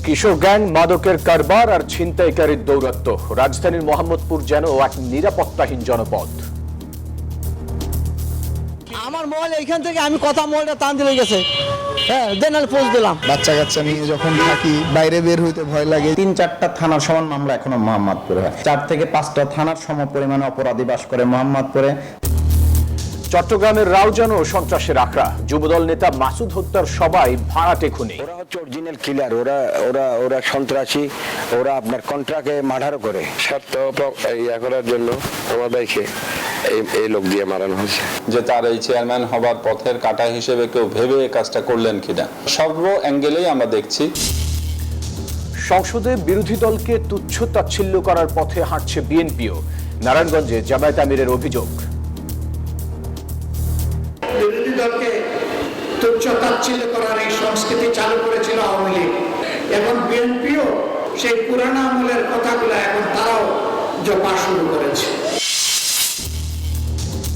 কিশোর gang, মাদকের কারবার আর ছিনতাইকারীর দৌরাত্ম্য। রাজধানীর মোহাম্মদপুর যেন এক নিরাপত্তাহীন জনপদ। আমার মোবাইল এইখান থেকে আমি কথা মোবাইলটা টান দিলে গেছে। হ্যাঁ, দেন আর পোস্ট দিলাম। বাচ্চা কাচ্চা নিয়ে যখন থাকি বাইরে বের হইতে ভয় লাগে। ৩-৪টা থানার সমান মামলা এখনো মোহাম্মদপুরে হয়। 4 থেকে 5টা থানার সম পরিমাণে অপরাধী বাস করে মোহাম্মদপুরে। চট্টগ্রামের রাউজান ও সন্ত্রাসের আখড়া। যুবদল নেতা মাসুদ হত্যার সবাই ভাড়াটে খুনি। ওরা হচ্ছে অরিজিনাল কিলার, ওরা সন্ত্রাসী, ওরা আপনার কন্ট্রাক্টে মার্ডারও করে। স্বার্থ ইয়া করার জন্য আমাদেরকে এই লোক দিয়ে মারানো হয়েছে। যে তার এই চেয়ারম্যান হবার পথের কাঁটা হিসেবে কেউ ভেবে এই কাজটা করলেন কিনা, সর্ব অ্যাঙ্গেলেই আমরা দেখছি। সংসদে বিরোধী দলকে তুচ্ছ তাচ্ছিল্য করার পথে হাঁটছে বিএনপিও। নারায়ণগঞ্জে জামায়াত আমিরের অভিযোগ। বিরোধী দলকে তুচ্ছ তাচ্ছিল্য করার এই সংস্কৃতি চালু করেছিল আওয়ামী লীগ, এবং বিএনপিও সেই পুরানো আমলের কথাগুলো এখন তারাও জপা শুরু করেছে।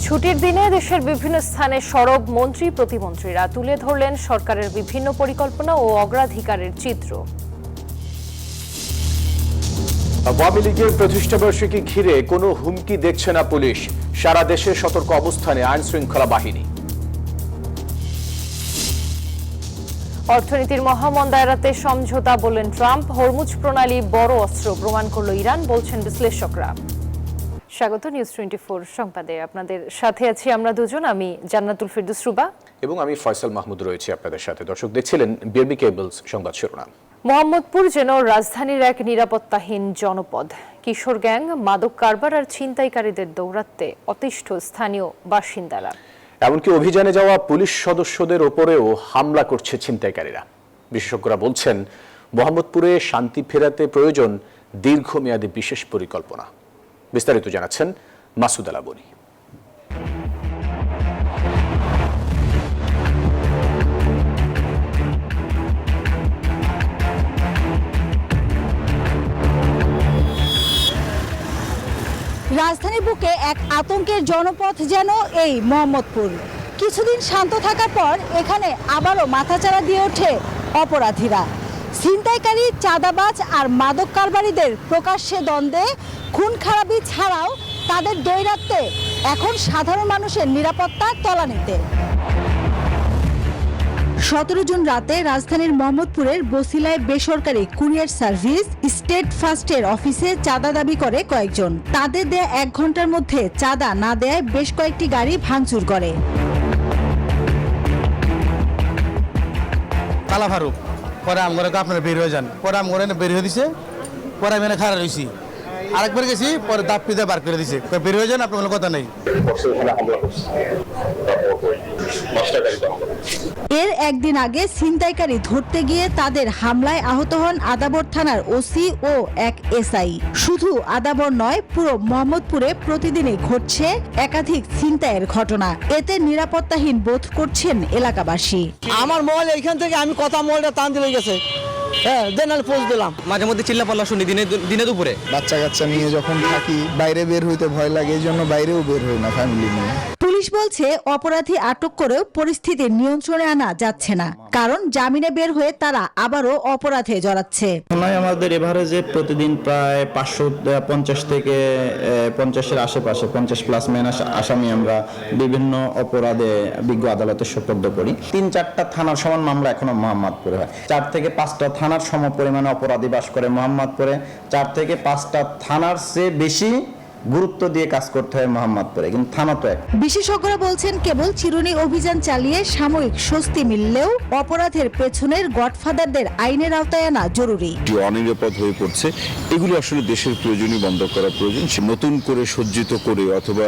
ছুটির দিনে দেশের বিভিন্ন স্থানে সরব মন্ত্রী প্রতিমন্ত্রীরা তুলে ধরলেন সরকারের বিভিন্ন পরিকল্পনা ও অগ্রাধিকারের চিত্র। আওয়ামী লীগের প্রতিষ্ঠাবার্ষিকী ঘিরে কোনো হুমকি দেখছে না পুলিশ। সারা দেশে সতর্ক অবস্থানে আইন শৃঙ্খলা বাহিনী। অর্থনীতির মহামন্দা এড়াতে সমঝোতা বললেন ট্রাম্প। হরমুজ প্রণালী বড় অস্ত্র প্রমাণ করল ইরান, বলছেন বিশ্লেষকরা। স্বাগত নিউজ 24 সংবাদে। আপনাদের সাথে আছি আমরা দুজন, আমি জান্নাতুল ফেরদৌস রুবা এবং আমি ফয়সাল মাহমুদ রয়েছি আপনাদের সাথে। দর্শক দেখছিলেন বিআরবি কেবলস সংবাদ শিরোনাম। মোহাম্মদপুর যেন রাজধানীর এক নিরাপত্তাহীন জনপদ। কিশোর গ্যাং, মাদক কারবার আর ছিনতাইকারীদের দৌরাত্ম্যে অতিষ্ঠ স্থানীয় বাসিন্দারা। এমনকি অভিযানে যাওয়া পুলিশ সদস্যদের ওপরেও হামলা করছে ছিনতাইকারীরা। বিশেষজ্ঞরা বলছেন, মোহাম্মদপুরে শান্তি ফেরাতে প্রয়োজন দীর্ঘমেয়াদী বিশেষ পরিকল্পনা। বিস্তারিত জানাচ্ছেন মাসুদ আলা বনি। রাজধানীর বুকে এক আতঙ্কের জনপদ যেন এই মোহাম্মদপুর। কিছুদিন শান্ত থাকার পর এখানে আবারও মাথাচাড়া দিয়ে ওঠে অপরাধীরা। ছিনতাইকারী, চাঁদাবাজ আর মাদক কারবারিদের প্রকাশ্যে দ্বন্দ্বে, খুন খারাপি ছাড়াও তাদের দৌরাত্ম্যে এখন সাধারণ মানুষের নিরাপত্তা তলানিতে। 17 জুন রাতে রাজধানীর মোহাম্মদপুরের বসিলায় বেসরকারি কুরিয়ার সার্ভিস স্টেট ফার্স্টের অফিসে চাঁদা দাবি করে কয়েকজন। তাদের দেয়া 1 ঘন্টার মধ্যে চাঁদা না দেয় বেশ কয়েকটি গাড়ি ভাঙচুর করে। কালা ফারুক পরে আমরা আপনারা বের হয়ে যান, পরে আমরা বের হয়ে দিছে, পরে আমি খারাপ রয়েছি, আরেকবার গেছি, পরে দাপ পিদে বার করে দিছে, বের হয়ে যান, আপনার কথা নেই। এর একদিন আগে ছিনতাইকারী ধরতে গিয়ে তাদের হামলায় আহত হন আদাবর থানার ওসি ও এক এসআই। শুধু আদাবর নয়, পুরো মোহাম্মদপুরে প্রতিদিনই ঘটছে একাধিক ছিনতাইয়ের ঘটনা। এতে নিরাপত্তাহীন বোধ করছেন এলাকাবাসী। আমার মোবাইল এইখান থেকে আমি কথা মোবাইলটা টান দিলে গেছে। হ্যাঁ, দেন আর পোস্ট দিলাম। মাঝে মধ্যে চিল্লাপাল্লা শুনি দিনে দুপুরে। বাচ্চা কাচ্চা নিয়ে যখন থাকি বাইরে বের হইতে ভয় লাগে, এই জন্য বাইরেও বের হই না ফ্যামিলি নিয়ে। পুলিশ বলছে অপরাধী আটক করেও পরিস্থিতি নিয়ন্ত্রণে আনা যাচ্ছে না, কারণ জামিনে বের হয়ে তারা আবারও অপরাধে জড়াচ্ছে। আমাদের এভারেজে প্রতিদিন প্রায় 550 থেকে 50-এর আশেপাশে 50+ মাইনাস আসামি আমরা বিভিন্ন অপরাধে বিজ্ঞ আদালতে সোপর্দ করি। 3-4টা থানার সমান মামলা এখনো মোহাম্মদপুরে হয়। 4 থেকে 5টা থানার সম পরিমাণে অপরাধী বাস করে মোহাম্মদপুরে। 4 থেকে 5টা থানার চেয়ে বেশি গুরুত্ব দিয়ে কাজ করতে হয় মোহাম্মদপুরে, কিন্তু থানা তো এক। বিশেষজ্ঞরা বলছেন, কেবল চিরুনি অভিযান চালিয়ে সাময়িক স্বস্তি মিললেও অপরাধের পেছনের গডফাদারদের আইনের আওতায় আনা জরুরি। অনিরাপদ হয়ে পড়ছে, এগুলো আসলে দেশের প্রয়োজনীয় বন্ধ করা প্রয়োজন। নতুন করে সজ্জিত করে অথবা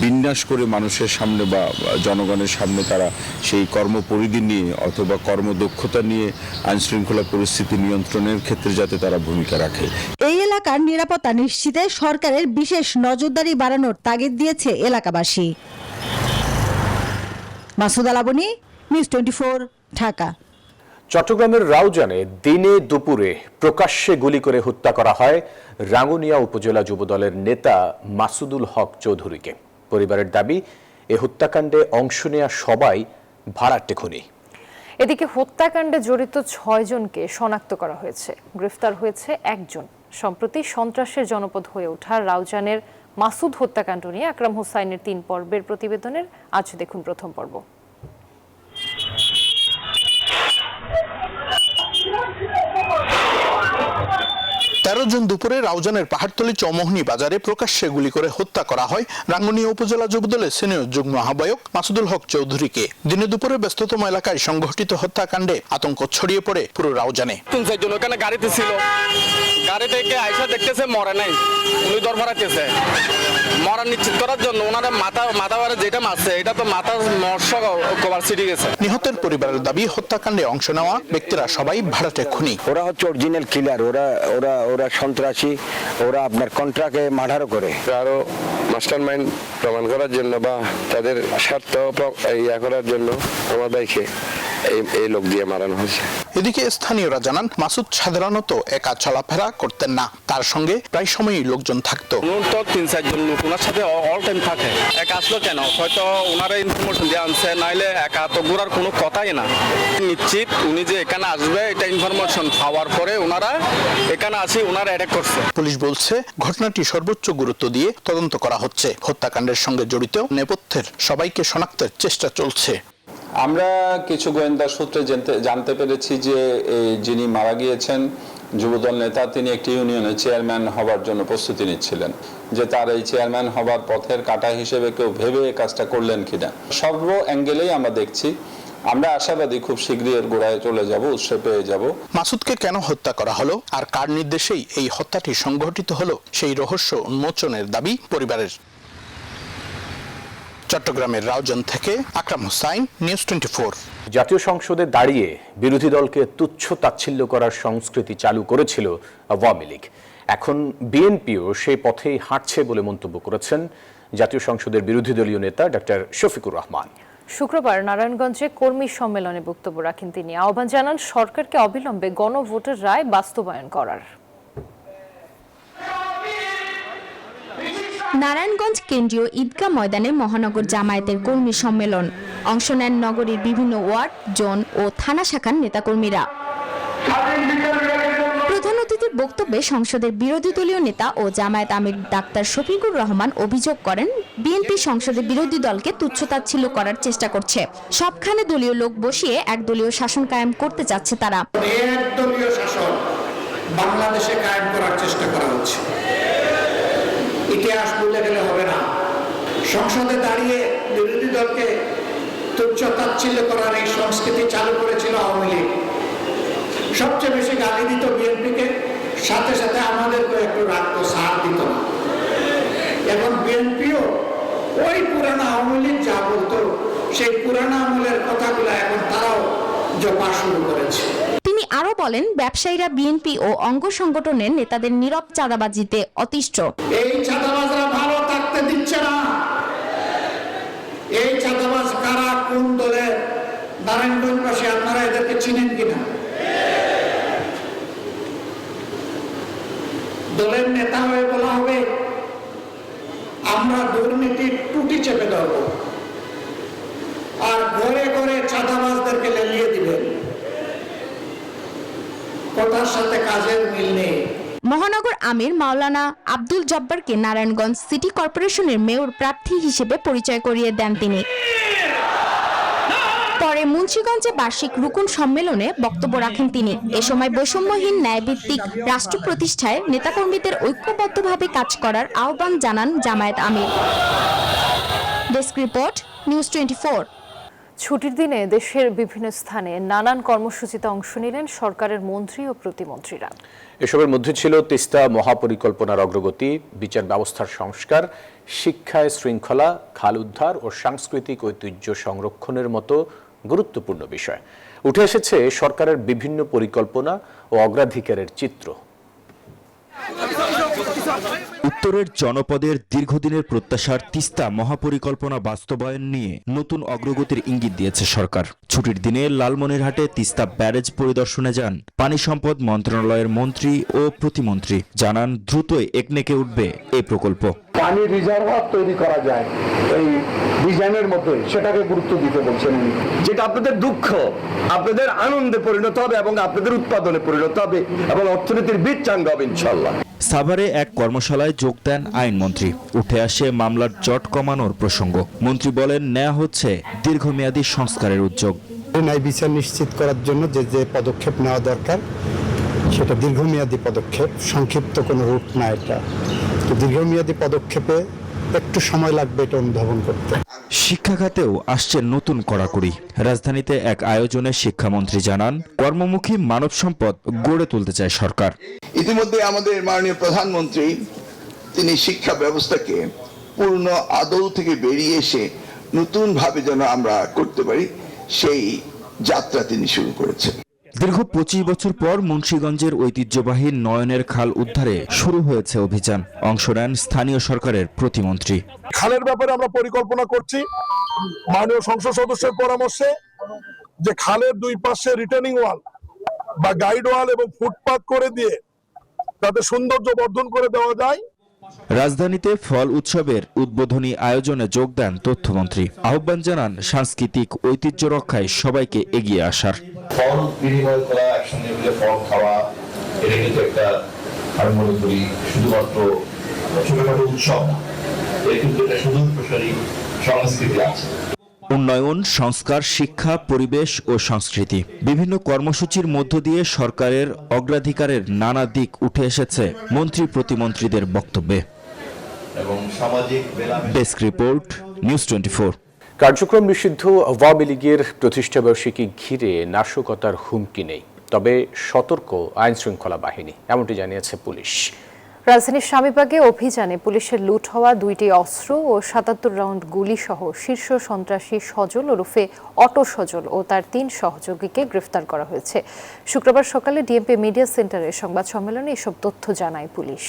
বিন্যাস করে মানুষের সামনে বা জনগণের সামনে তারা সেই কর্মপরিধি নিয়ে অথবা কর্মদক্ষতা নিয়ে আইন শৃঙ্খলা পরিস্থিতি নিয়ন্ত্রণের ক্ষেত্রে যাতে তারা ভূমিকা রাখে। এই এলাকার নিরাপত্তা নিশ্চিতে সরকারের বিশেষ নজরদারি বাড়ানোর তাগিদ দিয়েছে এলাকাবাসী। মাসুদ আলা বনি, নিউজ 24, ঢাকা। চট্টগ্রামের রাউজানে দিনে দুপুরে প্রকাশ্যে গুলি করে হত্যা করা হয় রাঙ্গুনিয়া উপজেলা যুবদলের নেতা মাসুদুল হক চৌধুরীকে। পরিবারের দাবি, এ হত্যাকাণ্ডে অংশ নেয়া সবাই ভাড়াটে খুনি। এদিকে হত্যাকাণ্ডে জড়িত 6 জনকে শনাক্ত করা হয়েছে, গ্রেফতার হয়েছে 1 জন। সম্প্রতি সন্ত্রাসের জনপদ হয়ে ওঠা রাউজানের মাসুদ হত্যাকাণ্ড নিয়ে আকরাম হোসাইনের 3 পর্বের প্রতিবেদনের আজ দেখুন প্রথম পর্ব। 13 জুন দুপুরে রাউজানের পাহাড়তলী চৌমোহনী বাজারে প্রকাশ্যে গুলি করে হত্যা করা হয় রাঙ্গুনিয়া উপজেলা যুবদলের সিনিয়র যুগ্ম আহ্বায়ক মাসুদুল হক চৌধুরীকে। দিনে দুপুরে ব্যস্ততম এলাকায় সংঘটিত হত্যাকাণ্ডে আতঙ্ক ছড়িয়ে পড়ে পুরো রাউজানে। 3-4 জন ওখানে গাড়িতে ছিল, গাড়ি থেকে আইসা দেখতেছে মরে নাই, উনি দরবারাতেছে মরা নিশ্চিত করার জন্য ওনারা মাথা যেটা মারছে এটা তো মাথার মর্ষ কভার ছিটে গেছে। নিহতের পরিবারের দাবি হত্যাকাণ্ডে অংশ নেওয়া ব্যক্তিরা সবাই ভাড়াটে খুনি। ওরা হচ্ছে অরিজিনাল কিলার, ওরা সন্ত্রাসী, ওরা আপনার কন্ট্রাক্টে মার্ডারও করে। আরো মাস্টার মাইন্ড প্রমাণ করার জন্য বা তাদের স্বার্থ ইয়া করার জন্য আমাদেরকে এই লোক দিয়ে মারানো হয়েছে। এদিকে স্থানীয়রা জানান মাসুদ সাধারণত একা চলাফেরা করতেন না, তার সঙ্গে প্রায় সময়ই লোকজন থাকতো। তো 3-4 জন লোক ওনার সাথে অল টাইম থাকে। একা আসলো কেন? হয়তো ওনারা ইনফরমেশন দিয়ে আনছে, নাইলে একা তো ঘোরার কোনো কথাই না। নিশ্চিত উনি যে এখানে আসবে এটা ইনফরমেশন পাওয়ার পরে ওনারা এখানে আসি ওনারা অ্যাটাক করছে। পুলিশ বলছে ঘটনাটি সর্বোচ্চ গুরুত্ব দিয়ে তদন্ত করা হচ্ছে। হত্যাকাণ্ডের সঙ্গে জড়িত নেপথ্যের সবাইকে শনাক্তের চেষ্টা চলছে। আমরা কিছু গোয়েন্দা সূত্রে জানতে পেরেছি যে যিনি মারা গিয়েছেন যুবদল নেতা, তিনি একটি ইউনিয়নের চেয়ারম্যান হবার জন্য প্রস্তুতি নিচ্ছিলেন, যে তার এই চেয়ারম্যান হবার পথের কাঁটা হিসেবে কেউ ভেবে কাজটা করলেন কিনা। সর্ব অ্যাঙ্গেলেই আমরা দেখছি। আমরা আশাবাদী খুব শীঘ্রই এর গোড়ায় চলে যাব, উৎসে পেয়ে যাব। মাসুদকে কেন হত্যা করা হলো আর কার নির্দেশেই এই হত্যাটি সংঘটিত হলো সেই রহস্য উন্মোচনের দাবি পরিবারের। চট্টগ্রামের রাউজান থেকে আকরাম হোসাইন, নিউজ 24। জাতীয় সংসদে দাঁড়িয়ে বিরোধী দলকে তুচ্ছ তাচ্ছিল্য করার সংস্কৃতি চালু করেছিল আওয়ামী লীগ। এখন বিএনপিও সেই পথেই হাঁটছে বলে মন্তব্য করেছেন জাতীয় সংসদের বিরোধী দলীয় নেতা ডক্টর শফিকুর রহমান। শুক্রবার নারায়ণগঞ্জে কর্মী সম্মেলনে বক্তব্য রাখেন তিনি। আহ্বান জানান সরকারকে অবিলম্বে গণভোটের রায় বাস্তবায়ন করার। নারায়ণগঞ্জ কেন্দ্রীয় ঈদগাহ ময়দানে মহানগর জামায়াতের কর্মী সম্মেলন। অংশ নেন নগরীর বিভিন্ন ওয়ার্ড, জোন ও থানা শাখার নেতাকর্মীরা। প্রধান অতিথির বক্তব্যে সংসদের বিরোধী দলীয় নেতা ও জামায়াত আমির ডাক্তার শফিকুর রহমান অভিযোগ করেন বিএনপি সংসদে বিরোধী দলকে তুচ্ছতাচ্ছিল্য করার চেষ্টা করছে। সবখানে দলীয় লোক বসিয়ে একদলীয় শাসন কায়েম করতে চাচ্ছে তারা। একদলীয় শাসন বাংলাদেশে কায়েম করার চেষ্টা করা হচ্ছে। ইতিহাস ভুলে গেলে হবে না। সংসদে দাঁড়িয়ে বিরোধী দলকে তুচ্ছ তাচ্ছিল্য করার এই সংস্কৃতি চালু করেছিল আওয়ামী লীগ। সবচেয়ে বেশি গালি দিত বিএনপিকে, সাথে সাথে আমাদেরকে একটু রাখতো, ছাড় দিত না। এখন বিএনপিও ওই পুরানো আওয়ামী লীগ যা বলতো সেই পুরানো আমলের কথাগুলো এখন তারাও জপা শুরু করেছে। তিনি আরো বলেন ব্যবসায়ীরা বিএনপি ও অঙ্গ সংগঠনের নেতাদের নীরব চাঁদাবাজিতে অতিষ্ঠ। এই চাঁদাবাজরা ভালো থাকতে দিচ্ছে না। এই চাঁদাবাজ কারা, কোন দলের? নারায়ণগঞ্জবাসী আপনারা এদেরকে চিনেন কিনা? দলের নেতা হয়ে বলা হবে আমরা দুর্নীতির টুটি চেপে ধরব, আর ঘরে ঘরে চাঁদাবাজদেরকে লেলিয়ে দিবেন। কথার সাথে কাজের মিল নেই। মহানগর আমির মাওলানা আব্দুল জব্বারকে নারায়ণগঞ্জ সিটি কর্পোরেশনের মেয়র প্রার্থী হিসেবে পরিচয় করিয়ে দেন তিনি। পরে মুন্সিগঞ্জে বার্ষিক রুকুন সম্মেলনে বক্তব্য রাখেন তিনি। এ সময় বৈষম্যহীন ন্যায়ভিত্তিক রাষ্ট্র প্রতিষ্ঠায় নেতাকর্মীদের ঐক্যবদ্ধভাবে কাজ করার আহ্বান জানান জামায়াত আমির। Desk report, news 24। ছুটির দিনে দেশের বিভিন্ন স্থানে নানান কর্মসূচিতে অংশ নিলেন সরকারের মন্ত্রী ও প্রতিমন্ত্রীরা। এসবের মধ্যে ছিল তিস্তা মহাপরিকল্পনার অগ্রগতি, বিচার ব্যবস্থার সংস্কার, শিক্ষায় শৃঙ্খলা, খাল উদ্ধার ও সাংস্কৃতিক ঐতিহ্য সংরক্ষণের মতো গুরুত্বপূর্ণ বিষয়। উঠে এসেছে সরকারের বিভিন্ন পরিকল্পনা ও অগ্রাধিকারের চিত্র। উত্তরের জনপদের দীর্ঘদিনের প্রত্যাশার তিস্তা মহাপরিকল্পনা বাস্তবায়ন নিয়ে নতুন অগ্রগতির ইঙ্গিত দিয়েছে সরকার। ছুটির দিনে লালমনিরহাটে তিস্তা ব্যারেজ পরিদর্শনে যান পানি সম্পদ মন্ত্রণালয়ের মন্ত্রী ও প্রতিমন্ত্রী। জানান দ্রুতই একনেকে উঠবে এই প্রকল্প। পানি রিজার্ভার তৈরি করা যায়, এই ডিজাইনের মধ্যে সেটাকে গুরুত্ব দিতে বলছেন উনি। যেটা আপনাদের দুঃখ আপনাদের আনন্দে পরিণত হবে এবং আপনাদের উৎপাদনে পরিণত হবে এবং অর্থনীতির বীজ চাঙ্গা হবে ইনশাল্লাহ। সাভারে এক কর্মশালায় যোগ দেন আইনমন্ত্রী। উঠে আসে মামলার জট কমানোর প্রসঙ্গ। মন্ত্রী বলেন, নেওয়া হচ্ছে দীর্ঘমেয়াদী সংস্কারের উদ্যোগ। ন্যায় বিচার নিশ্চিত করার জন্য যে পদক্ষেপ নেওয়া দরকার সেটা দীর্ঘমেয়াদী পদক্ষেপ, সংক্ষিপ্ত কোনো রূপ না এটা। তো দীর্ঘমেয়াদী পদক্ষেপে একটু সময় লাগবে এটা অনুধাবন করতে। শিক্ষা খাতেও আসছে নতুন কড়াকড়ি। রাজধানীতে এক আয়োজনে শিক্ষামন্ত্রী জানান, কর্মমুখী মানব সম্পদ গড়ে তুলতে চায় সরকার। ইতিমধ্যে আমাদের মাননীয় প্রধানমন্ত্রী তিনি শিক্ষা ব্যবস্থাকে পূর্ণ আদৌ থেকে বেরিয়ে এসে নতুন ভাবে যেন আমরা করতে পারি সেই যাত্রা তিনি শুরু করেছেন। দীর্ঘ 25 বছর পর মুন্সিগঞ্জের ঐতিহ্যবাহী নয়নের খাল উদ্ধারে শুরু হয়েছে অভিযান। অংশ নেন স্থানীয় সরকারের প্রতিমন্ত্রী। খালের ব্যাপারে আমরা পরিকল্পনা করছি মাননীয় সংসদ সদস্যের পরামর্শে যে খালের দুই পাশে রিটেনিং ওয়াল বা গাইড ওয়াল এবং ফুটপাত করে দিয়ে তাতে সৌন্দর্য বর্ধন করে দেওয়া যায়। রাজধানীতে ফল উৎসবের উদ্বোধনী আয়োজনে যোগ দেন তথ্যমন্ত্রী। আহ্বান জানান সাংস্কৃতিক ঐতিহ্য রক্ষায় সবাইকে এগিয়ে আসার। ফল বিনিময় করা, একসঙ্গে মিলে ফল খাওয়া, এটা কিন্তু একটা আমি মনে করি শুধুমাত্র ছোটখাটো উৎসব না, এটা কিন্তু একটা সুদূর প্রসারী সংস্কৃতি আছে। উন্নয়ন, সংস্কার, শিক্ষা, পরিবেশ ও সংস্কৃতি বিভিন্ন কর্মসূচির মধ্য দিয়ে সরকারের অগ্রাধিকারের নানা দিক উঠে এসেছে মন্ত্রী প্রতিমন্ত্রীদের বক্তব্যে। Desk report, news 24। কার্যক্রম নিষিদ্ধ আওয়ামী লীগের প্রতিষ্ঠাবার্ষিকী ঘিরে নাশকতার হুমকি নেই, তবে সতর্ক আইন শৃঙ্খলা বাহিনী, এমনটি জানিয়েছে পুলিশ। রাজধানীর স্বামীবাগে অভিযানে পুলিশের লুট হওয়া 2টি অস্ত্র ও 77 রাউন্ড গুলি সহ শীর্ষ সন্ত্রাসী সজল ওরফে অটো সজল ও তার 3 সহযোগীকে গ্রেফতার করা হয়েছে। শুক্রবার সকালে ডিএমপি মিডিয়া সেন্টারে সংবাদ সম্মেলনে এসব তথ্য জানায় পুলিশ।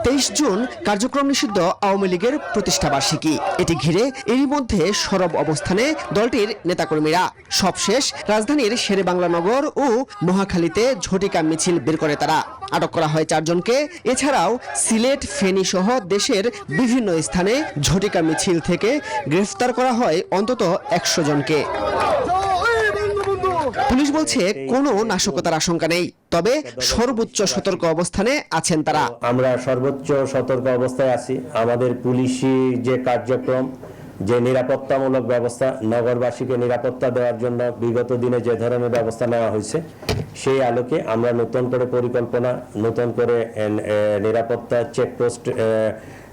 23 জুন কার্যক্রম নিষিদ্ধ আওয়ামী লীগের প্রতিষ্ঠাবার্ষিকী। এটি ঘিরে এরই মধ্যে সরব অবস্থানে দলটির নেতাকর্মীরা। সবশেষ রাজধানীর শেরেবাংলানগর ও মহাখালীতে ঝটিকা মিছিল বের করে তারা। আটক করা হয় 4 জনকে। এছাড়াও সিলেট, ফেনী সহ দেশের বিভিন্ন স্থানে ঝটিকা মিছিল থেকে গ্রেফতার করা হয় অন্তত 100 জনকে। পুলিশ বলছে কোনো নাশকতার আশঙ্কা নেই, তবে সর্বোচ্চ সতর্ক অবস্থানে আছেন তারা। আমরা সর্বোচ্চ সতর্ক অবস্থায় আছি। আমাদের পুলিশি যে কার্যক্রম, যে নিরাপত্তামূলক ব্যবস্থা, নগরবাসীকে নিরাপত্তা দেওয়ার জন্য বিগত দিনে যে ধরনের ব্যবস্থা নেওয়া হয়েছে সেই আলোকে আমরা নতুন করে পরিকল্পনা, নতুন করে নিরাপত্তা চেকপোস্ট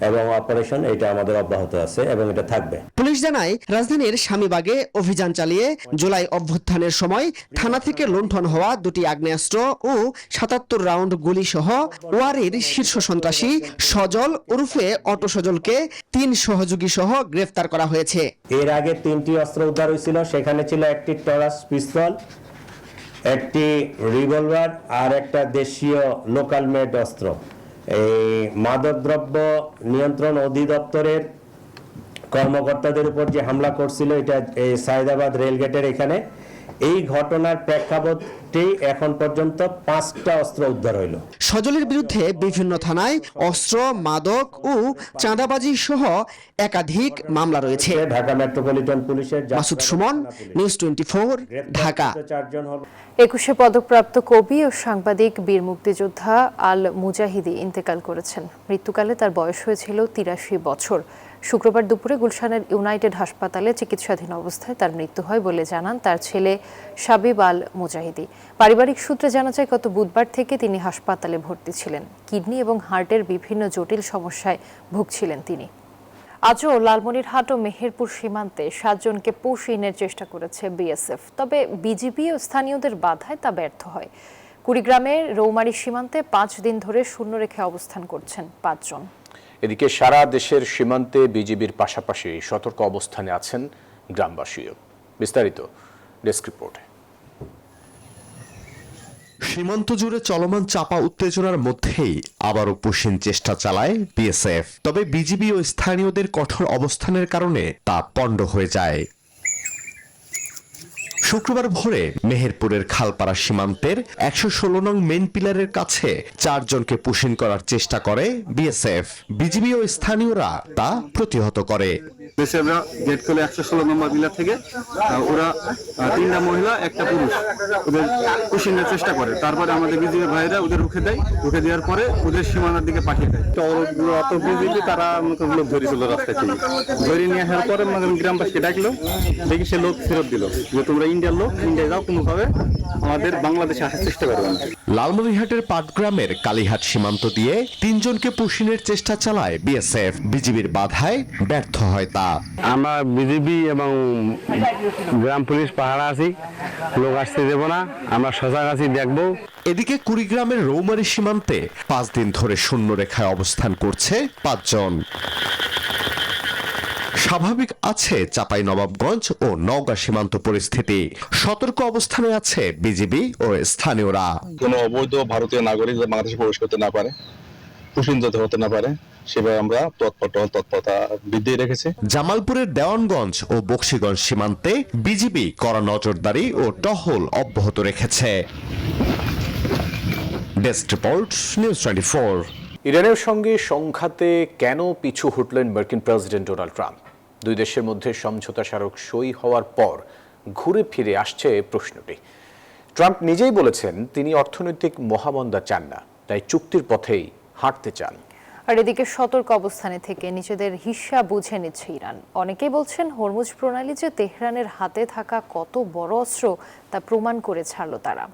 এবং অপারেশন এটা আমাদের অব্যাহত আছে এবং এটা থাকবে। পুলিশ জানায়, রাজধানীর স্বামীবাগে অভিযান চালিয়ে জুলাই অভ্যুত্থানের সময় থানা থেকে লুণ্ঠন হওয়া 2টি আগ্নেয়াস্ত্র ও 77 রাউন্ড গুলি সহ ওয়ারির শীর্ষ সন্ত্রাসী সজল ওরফে অটো সজলকে 3 সহযোগী সহ গ্রেফতার করা হয়েছে। এর আগে 3টি অস্ত্র উদ্ধার হয়েছিল। সেখানে ছিল একটি টরাস পিস্তল, একটি রিভলভার আর একটা দেশীয় লোকাল মেড অস্ত্র। এই মাদকদ্রব্য নিয়ন্ত্রণ অধিদপ্তরের কর্মকর্তাদের উপর যে হামলা করছিল এটা এই সাইদাবাদ রেলগেটের এখানে, এই ঘটনার প্রেক্ষাপটে এখন পর্যন্ত 5টা অস্ত্র উদ্ধার হইল। সজলের বিরুদ্ধে বিভিন্ন থানায় অস্ত্র, মাদক ও চাঁদাবাজি সহ একাধিক মামলা রয়েছে। ঢাকা মেট্রোপলিটন পুলিশের মাসুদ সুমন, নিউজ 24, ঢাকা। 21শে পদকপ্রাপ্ত কবি ও সাংবাদিক বীর মুক্তিযোদ্ধা আল মুজাহিদি ইন্তেকাল করেছেন। মৃত্যুকালে তার বয়স হয়েছিল 83 বছর। শুক্রবার দুপুরে গুলশানের ইউনাইটেড হাসপাতালে চিকিৎসাধীন অবস্থায় তার মৃত্যু হয় বলে জানান তার ছেলে সাবিব আল মুজাহিদি। পারিবারিক সূত্রে জানা যায়, গত বুধবার থেকে তিনি হাসপাতালে ভর্তি ছিলেন। কিডনি এবং হার্টের বিভিন্ন জটিল সমস্যায় ভুগছিলেন তিনি। আজও লালমনিরহাট ও মেহেরপুর সীমান্তে 7 জনকে পুশ-ইনের চেষ্টা করেছে বিএসএফ, তবে বিজিবি ও স্থানীয়দের বাধায় তা ব্যর্থ হয়। কুড়িগ্রামের রৌমারী সীমান্তে 5 দিন ধরে শূন্য রেখে অবস্থান করছেন 5 জন। এদিকে সারা দেশের সীমান্তে বিজিবির পাশাপাশি সতর্ক অবস্থানে আছেন গ্রামবাসীও। বিস্তারিত ডেস্ক রিপোর্টে। সীমান্ত জুড়ে চলমান চাপা উত্তেজনার মধ্যেই আবারও পুশ-ইন চেষ্টা চালায় বিএসএফ, তবে বিজিবি ও স্থানীয়দের কঠোর অবস্থানের কারণে তা পণ্ড হয়ে যায়। শুক্রবার ভোরে মেহেরপুরের খালপাড়া সীমান্তের 116 নং মেন পিলারের কাছে 4 জনকে পুশিং করার চেষ্টা করে বিএসএফ। বিজিবি ও স্থানীয়রা তা প্রতিহত করে। আমরা গেট খুলে 116 নম্বর পিলার থেকে ওরা 3টা মহিলা একটা পুরুষ ওদের পুশিংয়ের চেষ্টা করে। তারপরে আমাদের বিজিবি ভাইরা ওদের রুখে দেয়, রুখে দেওয়ার পরে ওদের সীমানার দিকে পাঠিয়ে দেয়। অত বিজিবি তারা লোক ধরেছিল রাস্তা থেকে, ধরে নিয়ে আসার পরে গ্রামবাসীকে ডাকলো, দেখি সে লোক ফেরত দিল যে তোমরা ইন্ডিয়ার লোক, ইন্ডিয়া যাও, কোনোভাবে আমাদের বাংলাদেশে আসার চেষ্টা করবে না। লালমনিরহাটের পাটগ্রামের কালীহাট সীমান্ত দিয়ে 3 জনকে পুশিংয়ের চেষ্টা চালায় বিএসএফ। বিজিবির বাধায় ব্যর্থ হয় তা। আমরা বিজিবি এবং গ্রাম পুলিশ পাহারা আছি, লোক আসতে দেব না, আমরা সজাগ আছি, দেখবো। এদিকে কুড়িগ্রামের রৌমারী সীমান্তে 5 দিন ধরে শূন্য রেখায় অবস্থান করছে 5 জন। স্বাভাবিক আছে চাঁপাইনবাবগঞ্জ ও নওগাঁ সীমান্ত পরিস্থিতি। সতর্ক অবস্থানে আছে বিজিবি ও স্থানীয়রা। কোনো অবৈধ ভারতীয় নাগরিক বাংলাদেশে প্রবেশ করতে না পারে, পুশিং যাতে হতে না পারে, সেভাবে আমরা তৎপরতা বৃদ্ধি রেখেছি। জামালপুরের দেওয়ানগঞ্জ ও বক্সিগঞ্জ সীমান্তে বিজিবি কড়া নজরদারি ও টহল অব্যাহত রেখেছে। Desk report, news 24। ইরানের সঙ্গে সংঘাতে কেন পিছু হটলেন মার্কিন প্রেসিডেন্ট ডোনাল্ড ট্রাম্প? দুই দেশের মধ্যে সমঝোতা স্মারক সই হওয়ার পর ঘুরে ফিরে আসছে প্রশ্নটি। ট্রাম্প নিজেই বলেছেন তিনি অর্থনৈতিক মহামন্দা চান না, তাই চুক্তির পথেই হাঁটতে চান। আর এদিকে সতর্ক অবস্থানে থেকে নিজেদের হিস্সা বুঝে নিচ্ছে ইরান। অনেকেই বলছেন হরমুজ প্রণালী যে তেহরানের হাতে থাকা কত বড় অস্ত্র তা প্রমাণ করে ছাড়ল তারা।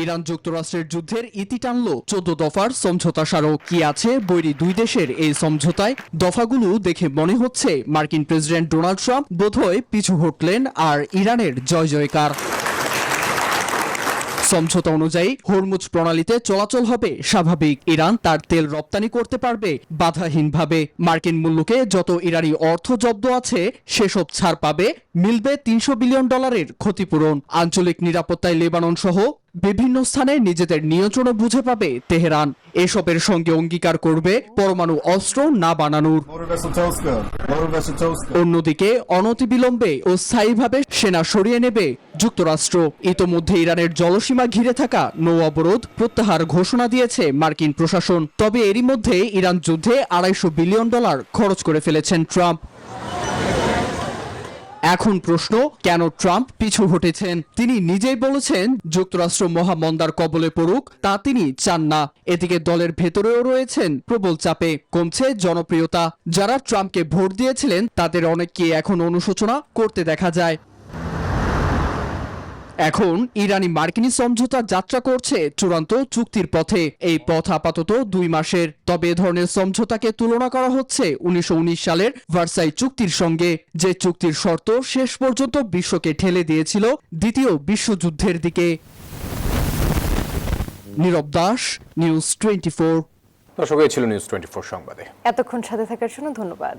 ইরান যুক্তরাষ্ট্রের যুদ্ধের ইতি টানল 14 দফার সমঝোতা স্মারক। কি আছে বৈরী দুই দেশের এই সমঝোতায়? দফাগুলো দেখে মনে হচ্ছে মার্কিন প্রেসিডেন্ট ডোনাল্ড ট্রাম্প বোধহয় পিছু হটলেন আর ইরানের জয় জয়কার। সমঝোতা অনুযায়ী হরমুজ প্রণালীতে চলাচল হবে স্বাভাবিক। ইরান তার তেল রপ্তানি করতে পারবে বাধাহীনভাবে। মার্কিন মূল্যকে যত ইরানি অর্থ জব্দ আছে সেসব ছাড় পাবে। মিলবে $300 বিলিয়ন ক্ষতিপূরণ। আঞ্চলিক নিরাপত্তায় লেবানন সহ বিভিন্ন স্থানে নিজেদের নিয়ন্ত্রণে বুঝে পাবে তেহরান। এসবের সঙ্গে অঙ্গীকার করবে পরমাণু অস্ত্র না বানানোর। অন্যদিকে অনতিবিলম্বে ও স্থায়ীভাবে সেনা সরিয়ে নেবে যুক্তরাষ্ট্র। ইতোমধ্যে ইরানের জলসীমা ঘিরে থাকা নৌ অবরোধ প্রত্যাহার ঘোষণা দিয়েছে মার্কিন প্রশাসন। তবে এরই মধ্যে ইরান যুদ্ধে $250 বিলিয়ন খরচ করে ফেলেছেন ট্রাম্প। এখন প্রশ্ন, কেন ট্রাম্প পিছু হটেছেন? তিনি নিজেই বলেছেন যুক্তরাষ্ট্র মহামন্দার কবলে পড়ুক তা তিনি চান না। এদিকে দলের ভেতরেও রয়েছেন প্রবল চাপে। কমছে জনপ্রিয়তা। যারা ট্রাম্পকে ভোট দিয়েছিলেন তাদের অনেককে এখন অনুশোচনা করতে দেখা যায়। এখন ইরানি মার্কিনী সমঝোতা যাত্রা করছে চূড়ান্ত চুক্তির পথে। এই পথ আপাতত 2 মাসের। তবে এ ধরনের সমঝোতাকে তুলনা করা হচ্ছে 1919 সালের ভার্সাই চুক্তির সঙ্গে, যে চুক্তির শর্ত শেষ পর্যন্ত বিশ্বকে ঠেলে দিয়েছিল দ্বিতীয় বিশ্বযুদ্ধের দিকে। নীরব দাস, নিউজ 24। দর্শক, এই ছিল নিউজ 24 সংবাদে। এতক্ষণ সাথে থাকার জন্য ধন্যবাদ।